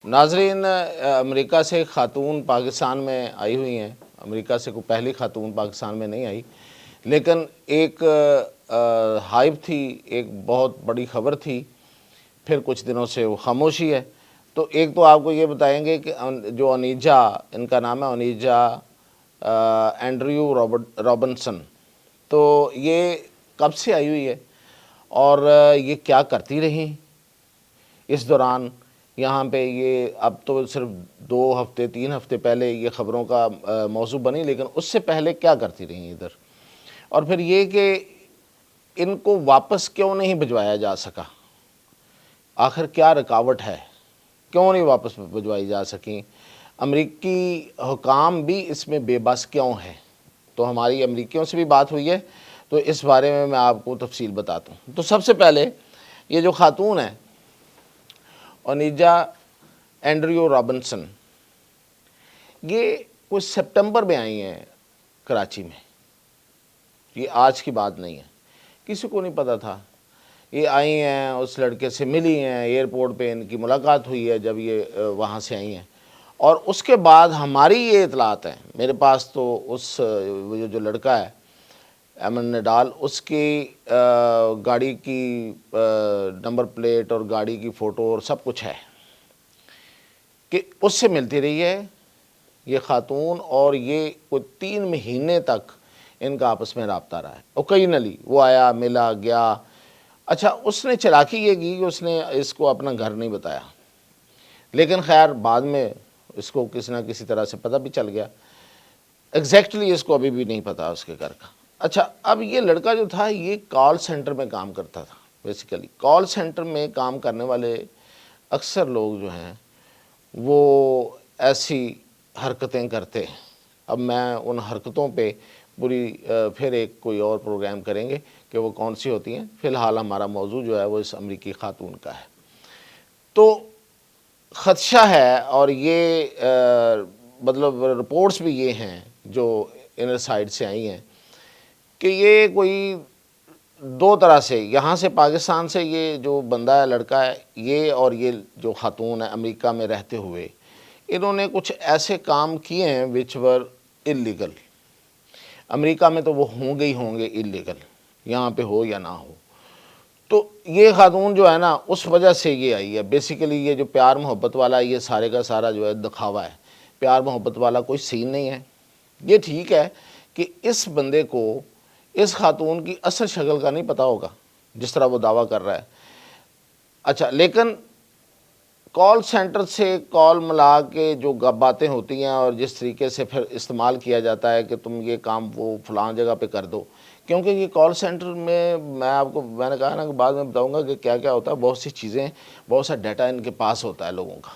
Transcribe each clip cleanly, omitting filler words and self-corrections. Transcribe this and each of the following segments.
ناظرین، امریکہ سے خاتون پاکستان میں آئی ہوئی ہیں۔ امریکہ سے کوئی پہلی خاتون پاکستان میں نہیں آئی، لیکن ایک ہائپ تھی، ایک بہت بڑی خبر تھی، پھر کچھ دنوں سے وہ خاموشی ہے۔ تو ایک تو آپ کو یہ بتائیں گے کہ جو انیجا، ان کا نام ہے انیجا اینڈریو رابنسن، تو یہ کب سے آئی ہوئی ہے اور یہ کیا کرتی رہیں اس دوران یہاں پہ۔ یہ اب تو صرف 2 ہفتے 3 ہفتے پہلے یہ خبروں کا موضوع بنی، لیکن اس سے پہلے کیا کرتی رہیں ادھر، اور پھر یہ کہ ان کو واپس کیوں نہیں بھجوایا جا سکا، آخر کیا رکاوٹ ہے، کیوں نہیں واپس بھجوائی جا سکیں، امریکی حکام بھی اس میں بے بس کیوں ہیں۔ تو ہماری امریکیوں سے بھی بات ہوئی ہے، تو اس بارے میں آپ کو تفصیل بتاتا ہوں۔ تو سب سے پہلے یہ جو خاتون ہے انیجا اینڈریو رابنسن، یہ کچھ سپٹمبر میں آئی ہیں کراچی میں، یہ آج کی بات نہیں ہے، کسی کو نہیں پتہ تھا۔ یہ آئی ہیں، اس لڑکے سے ملی ہیں، ایئرپورٹ پہ ان کی ملاقات ہوئی ہے جب یہ وہاں سے آئی ہیں، اور اس کے بعد ہماری یہ اطلاعات ہیں، میرے پاس تو اس جو لڑکا ہے ایمن نڈال، اس کی گاڑی کی نمبر پلیٹ اور گاڑی کی فوٹو اور سب کچھ ہے کہ اس سے ملتی رہی ہے یہ خاتون، اور یہ کوئی 3 مہینے تک ان کا آپس میں رابطہ رہا ہے۔ اوکیجنلی وہ آیا، ملا، گیا۔ اچھا، اس نے چلاکی یہ کی کہ اس نے اس کو اپنا گھر نہیں بتایا، لیکن خیر بعد میں اس کو کسی نہ کسی طرح سے پتہ بھی چل گیا۔ ایگزیکٹلی اس کو ابھی بھی نہیں پتا اس کے گھر کا۔ اچھا، اب یہ لڑکا جو تھا یہ کال سینٹر میں کام کرتا تھا۔ بیسیکلی کال سینٹر میں کام کرنے والے اکثر لوگ جو ہیں وہ ایسی حرکتیں کرتے ہیں۔ اب میں ان حرکتوں پہ پوری پھر ایک کوئی اور پروگرام کریں گے کہ وہ کون سی ہوتی ہیں۔ فی الحال ہمارا موضوع جو ہے وہ اس امریکی خاتون کا ہے۔ تو خدشہ ہے، اور یہ مطلب رپورٹس بھی یہ ہیں جو انر سائڈ سے آئی ہیں کہ یہ کوئی 2 طرح سے، یہاں سے پاکستان سے یہ جو بندہ ہے، لڑکا ہے یہ، اور یہ جو خاتون ہے امریکہ میں رہتے ہوئے، انہوں نے کچھ ایسے کام کیے ہیں وچ ور اللیگل۔ امریکہ میں تو وہ ہوں گے اللیگل، یہاں پہ ہو یا نہ ہو۔ تو یہ خاتون جو ہے نا، اس وجہ سے یہ آئی ہے۔ بیسیکلی یہ جو پیار محبت والا یہ سارے کا سارا جو ہے دکھاوا ہے، پیار محبت والا کوئی سین نہیں ہے۔ یہ ٹھیک ہے کہ اس بندے کو اس خاتون کی اصل شکل کا نہیں پتہ ہوگا جس طرح وہ دعویٰ کر رہا ہے۔ اچھا، لیکن کال سینٹر سے کال ملا کے جو باتیں ہوتی ہیں اور جس طریقے سے پھر استعمال کیا جاتا ہے کہ تم یہ کام وہ فلاں جگہ پہ کر دو، کیونکہ یہ کال سینٹر میں میں نے کہا نا کہ بعد میں بتاؤں گا کہ کیا کیا ہوتا ہے، بہت سی چیزیں، بہت سا ڈیٹا ان کے پاس ہوتا ہے لوگوں کا۔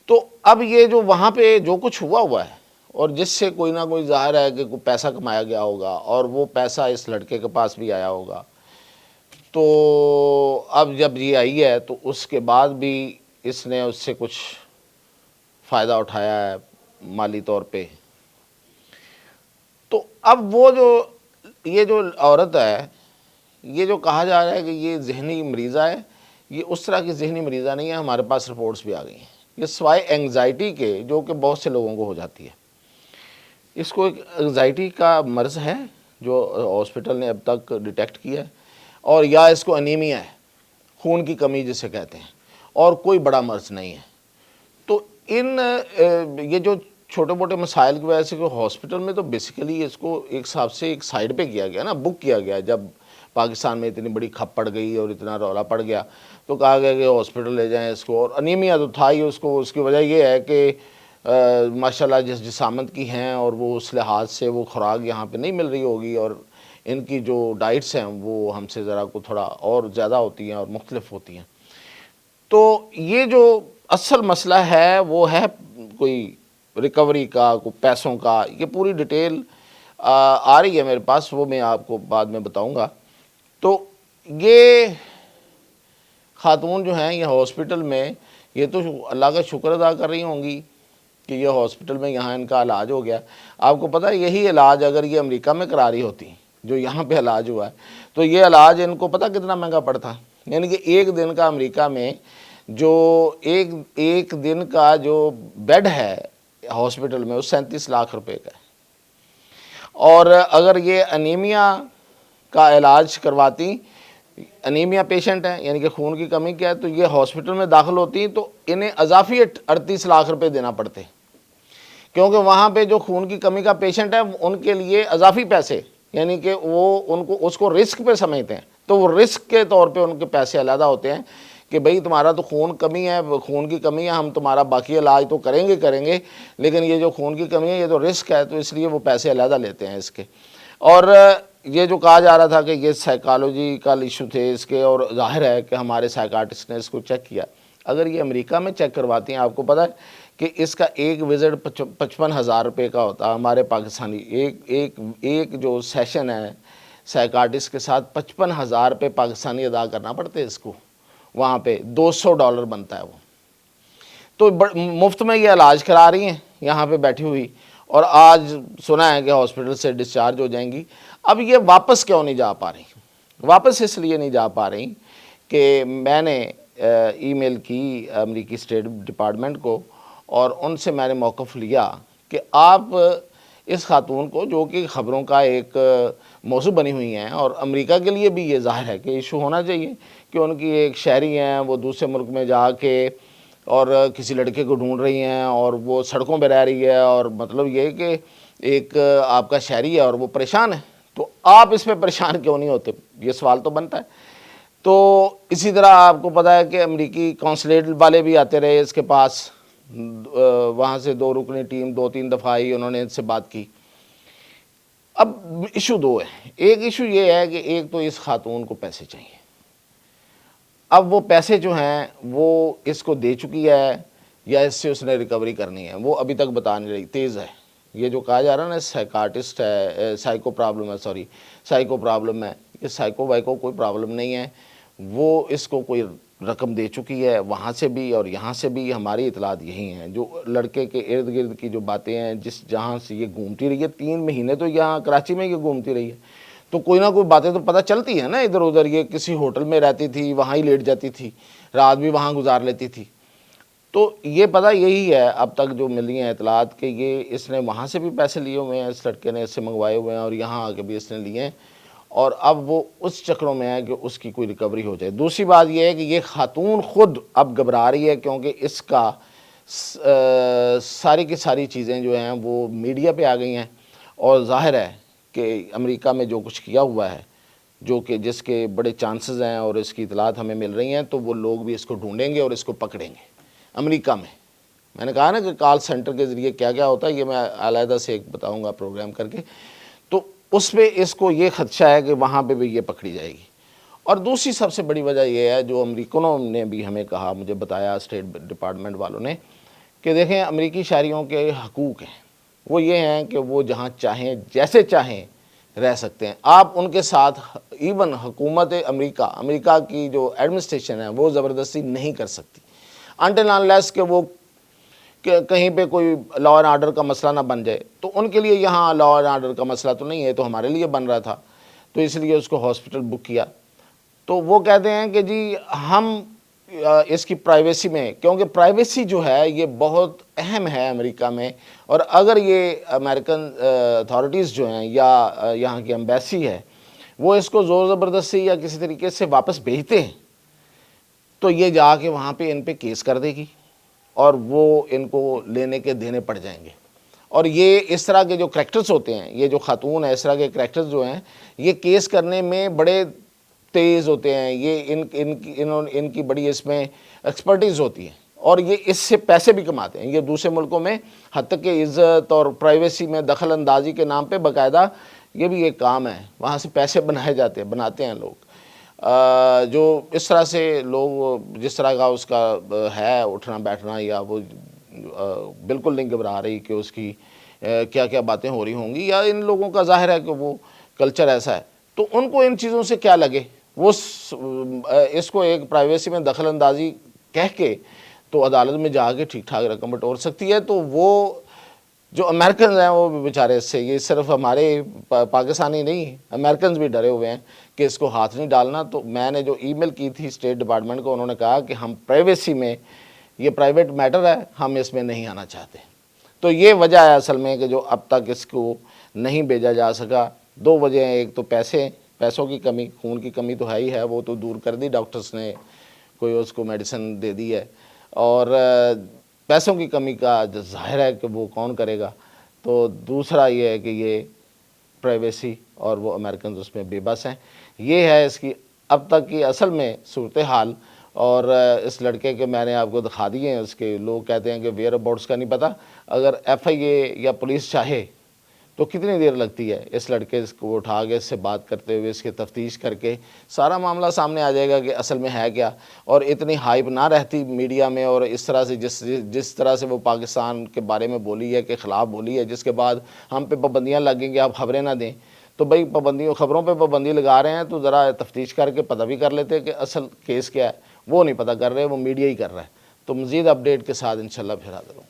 تو اب یہ جو وہاں پہ جو کچھ ہوا ہے، اور جس سے کوئی نہ کوئی ظاہر ہے کہ کوئی پیسہ کمایا گیا ہوگا، اور وہ پیسہ اس لڑکے کے پاس بھی آیا ہوگا، تو اب جب یہ آئی ہے تو اس کے بعد بھی اس نے اس سے کچھ فائدہ اٹھایا ہے مالی طور پہ۔ تو اب وہ یہ جو عورت ہے، یہ جو کہا جا رہا ہے کہ یہ ذہنی مریضہ ہے، یہ اس طرح کی ذہنی مریضہ نہیں ہے۔ ہمارے پاس رپورٹس بھی آ گئی ہیں، یہ سوائے انگزائٹی کے، جو کہ بہت سے لوگوں کو ہو جاتی ہے، اس کو ایک انگزائٹی کا مرض ہے جو ہاسپٹل نے اب تک ڈیٹیکٹ کیا ہے، اور یا اس کو انیمیا ہے، خون کی کمی جسے کہتے ہیں، اور کوئی بڑا مرض نہیں ہے۔ تو یہ جو چھوٹے موٹے مسائل کی وجہ سے کہ ہاسپٹل میں تو بیسیکلی اس کو ایک حساب سے ایک سائڈ پہ کیا گیا نا، بک کیا گیا۔ جب پاکستان میں اتنی بڑی کھپ پڑ گئی اور اتنا رولا پڑ گیا تو کہا گیا کہ ہاسپٹل لے جائیں اس کو، اور انیمیا تو تھا ہی اس کو۔ اس کی وجہ یہ ہے کہ ماشاءاللہ جس جسامت کی ہیں، اور وہ اس لحاظ سے وہ خوراک یہاں پہ نہیں مل رہی ہوگی، اور ان کی جو ڈائٹس ہیں وہ ہم سے ذرا کو تھوڑا اور زیادہ ہوتی ہیں اور مختلف ہوتی ہیں۔ تو یہ جو اصل مسئلہ ہے وہ ہے کوئی ریکوری کا، کوئی پیسوں کا، یہ پوری ڈیٹیل آ رہی ہے میرے پاس، وہ میں آپ کو بعد میں بتاؤں گا۔ تو یہ خاتون جو ہیں یہ ہاسپٹل میں، یہ تو اللہ کا شکر ادا کر رہی ہوں گی کہ یہ ہاسپٹل میں یہاں ان کا علاج ہو گیا۔ آپ کو پتہ ہے یہی علاج اگر یہ امریکہ میں کرا رہی ہوتی جو یہاں پہ علاج ہوا ہے، تو یہ علاج ان کو پتہ کتنا مہنگا پڑتا، یعنی کہ 1 دن کا امریکہ میں جو ایک دن کا جو بیڈ ہے ہاسپٹل میں وہ 37 لاکھ روپے کا ہے، اور اگر یہ انیمیا کا علاج کرواتی، انیمیا پیشنٹ ہیں یعنی کہ خون کی کمی کیا ہے، تو یہ ہاسپٹل میں داخل ہوتی ہیں تو انہیں اضافی 38 لاکھ روپے دینا پڑتے، کیونکہ وہاں پہ جو خون کی کمی کا پیشنٹ ہے ان کے لیے اضافی پیسے، یعنی کہ وہ ان کو اس کو رسک پہ سمجھتے ہیں، تو وہ رسک کے طور پہ ان کے پیسے علیحدہ ہوتے ہیں کہ بھئی تمہارا تو خون کمی ہے، خون کی کمی ہے، ہم تمہارا باقی علاج تو کریں گے، لیکن یہ جو خون کی کمی ہے یہ تو رسک ہے، تو اس لیے وہ پیسے علیحدہ لیتے ہیں اس کے۔ اور یہ جو کہا جا رہا تھا کہ یہ سائیکالوجیکل ایشو تھے اس کے، اور ظاہر ہے کہ ہمارے سائیکاٹسٹ نے اس کو چیک کیا، اگر یہ امریکہ میں چیک کرواتی ہیں، آپ کو پتہ ہے کہ اس کا ایک وزٹ 55,000 روپے کا ہوتا ہے، ہمارے پاکستانی ایک جو سیشن ہے سائیکاٹسٹ کے ساتھ 55,000 روپے پاکستانی ادا کرنا پڑتے ہیں اس کو، وہاں پہ $200 بنتا ہے وہ، تو مفت میں یہ علاج کرا رہی ہیں یہاں پہ بیٹھی ہوئی، اور آج سنا ہے کہ ہاسپٹل سے ڈسچارج ہو جائیں گی۔ اب یہ واپس کیوں نہیں جا پا رہی؟ واپس اس لیے نہیں جا پا رہی کہ میں نے ای میل کی امریکی اسٹیٹ ڈپارٹمنٹ کو، اور ان سے میں نے موقف لیا کہ آپ اس خاتون کو، جو کہ خبروں کا ایک موضوع بنی ہوئی ہیں، اور امریکہ کے لیے بھی یہ ظاہر ہے کہ ایشو ہونا چاہیے کہ ان کی ایک شہری ہیں، وہ دوسرے ملک میں جا کے اور کسی لڑکے کو ڈھونڈ رہی ہیں، اور وہ سڑکوں پہ رہ رہی ہے، اور مطلب یہ کہ ایک آپ کا شہری ہے اور وہ پریشان ہے، تو آپ اس پہ پریشان کیوں نہیں ہوتے؟ یہ سوال تو بنتا ہے۔ تو اسی طرح آپ کو پتہ ہے کہ امریکی کونسلیٹ والے بھی آتے رہے اس کے پاس، وہاں سے 2 رکنی ٹیم 2-3 دفعہ آئی، انہوں نے ان سے بات کی۔ اب ایشو 2 ہے، ایک ایشو یہ ہے کہ ایک تو اس خاتون کو پیسے چاہیے، اب وہ پیسے جو ہیں وہ اس کو دے چکی ہے یا اس سے اس نے ریکوری کرنی ہے، وہ ابھی تک بتا نہیں رہی، تیز ہے۔ یہ جو کہا جا رہا ہے نا سائیکاٹسٹ ہے، سائیکو پرابلم ہے، یہ سائیکو وائکو کوئی پرابلم نہیں ہے، وہ اس کو کوئی رقم دے چکی ہے وہاں سے بھی اور یہاں سے بھی، ہماری اطلاعات یہی ہیں، جو لڑکے کے ارد گرد کی جو باتیں ہیں، جہاں سے یہ گھومتی رہی ہے 3 مہینے تو یہاں کراچی میں یہ گھومتی رہی ہے، تو کوئی نہ کوئی باتیں تو پتہ چلتی ہیں نا ادھر ادھر، یہ کسی ہوٹل میں رہتی تھی، وہاں ہی لیٹ جاتی تھی، رات بھی وہاں گزار لیتی تھی، تو یہ پتہ یہی ہے اب تک جو ملی ہیں اطلاعات کہ یہ اس نے وہاں سے بھی پیسے لیے ہوئے ہیں، اس لڑکے نے اس سے منگوائے ہوئے ہیں، اور یہاں آ کے بھی اس نے لیے ہیں، اور اب وہ اس چکروں میں ہے کہ اس کی کوئی ریکوری ہو جائے۔ دوسری بات یہ ہے کہ یہ خاتون خود اب گھبرا رہی ہے، کیونکہ اس کا ساری کی ساری چیزیں جو ہیں وہ میڈیا پہ آ گئی ہیں، اور ظاہر ہے کہ امریکہ میں جو کچھ کیا ہوا ہے، جو کہ جس کے بڑے چانسز ہیں اور اس کی اطلاعات ہمیں مل رہی ہیں، تو وہ لوگ بھی اس کو ڈھونڈیں گے اور اس کو پکڑیں گے امریکہ میں نے کہا نا کہ کال سینٹر کے ذریعے کیا کیا ہوتا ہے، یہ میں علیحدہ سے ایک بتاؤں گا پروگرام کر کے، تو اس میں اس کو یہ خدشہ ہے کہ وہاں پہ بھی یہ پکڑی جائے گی۔ اور دوسری سب سے بڑی وجہ یہ ہے جو امریکنوں نے بھی ہمیں کہا، مجھے بتایا اسٹیٹ ڈپارٹمنٹ والوں نے، کہ دیکھیں امریکی شہریوں کے حقوق ہیں، وہ یہ ہیں کہ وہ جہاں چاہیں جیسے چاہیں رہ سکتے ہیں، آپ ان کے ساتھ ایون حکومت امریکہ کی جو ایڈمنسٹریشن ہے وہ زبردستی نہیں کر سکتی، انٹل انلیس کہ وہ کہیں پہ کوئی لا اینڈ آرڈر کا مسئلہ نہ بن جائے، تو ان کے لیے یہاں لا اینڈ آرڈر کا مسئلہ تو نہیں ہے، تو ہمارے لیے بن رہا تھا، تو اس لیے اس کو ہاسپٹل بک کیا، تو وہ کہتے ہیں کہ جی ہم اس کی پرائیویسی میں، کیونکہ پرائیویسی جو ہے یہ بہت اہم ہے امریکہ میں، اور اگر یہ امریکن اتھارٹیز جو ہیں یا یہاں کی ایمبیسی ہے وہ اس کو زور زبردستی یا کسی طریقے سے واپس بھیجتے ہیں، تو یہ جا کے وہاں پہ ان پہ کیس کر دے گی، اور وہ ان کو لینے کے دینے پڑ جائیں گے، اور یہ اس طرح کے جو کریکٹرز ہوتے ہیں، یہ جو خاتون ہے اس طرح کے کریکٹرز جو ہیں یہ کیس کرنے میں بڑے تیز ہوتے ہیں، یہ ان کی بڑی اس میں ایکسپرٹیز ہوتی ہے، اور یہ اس سے پیسے بھی کماتے ہیں، یہ دوسرے ملکوں میں حتیٰ کہ عزت اور پرائیویسی میں دخل اندازی کے نام پہ باقاعدہ یہ بھی ایک کام ہے، وہاں سے پیسے بناتے ہیں لوگ، جو اس طرح سے لوگ جس طرح کا اس کا ہے اٹھنا بیٹھنا، یا وہ بالکل نہیں گھبرا رہی کہ اس کی کیا کیا باتیں ہو رہی ہوں گی، یا ان لوگوں کا ظاہر ہے کہ وہ کلچر ایسا ہے، تو ان کو ان چیزوں سے کیا لگے، وہ اس کو ایک پرائیویسی میں دخل اندازی کہہ کے تو عدالت میں جا کے ٹھیک ٹھاک رقم بٹور سکتی ہے، تو وہ جو امریکنز ہیں وہ بھی بیچارے اس سے، یہ صرف ہمارے پاکستانی نہیں، امریکنز بھی ڈرے ہوئے ہیں کہ اس کو ہاتھ نہیں ڈالنا. تو میں نے جو ای میل کی تھی اسٹیٹ ڈپارٹمنٹ کو، انہوں نے کہا کہ ہم پرائیویسی میں، یہ پرائیویٹ میٹر ہے، ہم اس میں نہیں آنا چاہتے. تو یہ وجہ ہے اصل میں کہ جو اب تک اس کو نہیں بھیجا جا سکا. دو وجہ ہیں، ایک تو پیسوں کی کمی، خون کی کمی تو ہے ہی ہے، وہ تو دور کر دی ڈاکٹرز نے، کوئی اس کو میڈیسن دے دی ہے، اور پیسوں کی کمی کا جو ظاہر ہے کہ وہ کون کرے گا. تو دوسرا یہ ہے کہ یہ پرائیویسی، اور وہ امریکنز اس میں بے بس ہیں. یہ ہے اس کی اب تک کی اصل میں صورتحال. اور اس لڑکے کے میں نے آپ کو دکھا دیے ہیں، اس کے لوگ کہتے ہیں کہ ویئر اباؤٹس کا نہیں پتہ. اگر ایف آئی اے یا پولیس چاہے تو کتنی دیر لگتی ہے اس لڑکے کو اٹھا کے اس سے بات کرتے ہوئے، اس کی تفتیش کر کے سارا معاملہ سامنے آ جائے گا کہ اصل میں ہے کیا. اور اتنی ہائپ نہ رہتی میڈیا میں، اور اس طرح سے جس طرح سے وہ پاکستان کے بارے میں بولی ہے، کہ خلاف بولی ہے، جس کے بعد ہم پہ پابندیاں لگیں گے، آپ خبریں نہ دیں. تو بھائی خبروں پہ پابندی لگا رہے ہیں تو ذرا تفتیش کر کے پتہ بھی کر لیتے کہ اصل کیس کیا ہے. وہ نہیں پتہ کر رہے، وہ میڈیا ہی کر رہا ہے. تو مزید اپڈیٹ کے ساتھ انشاءاللہ پھر حاضر ہوں.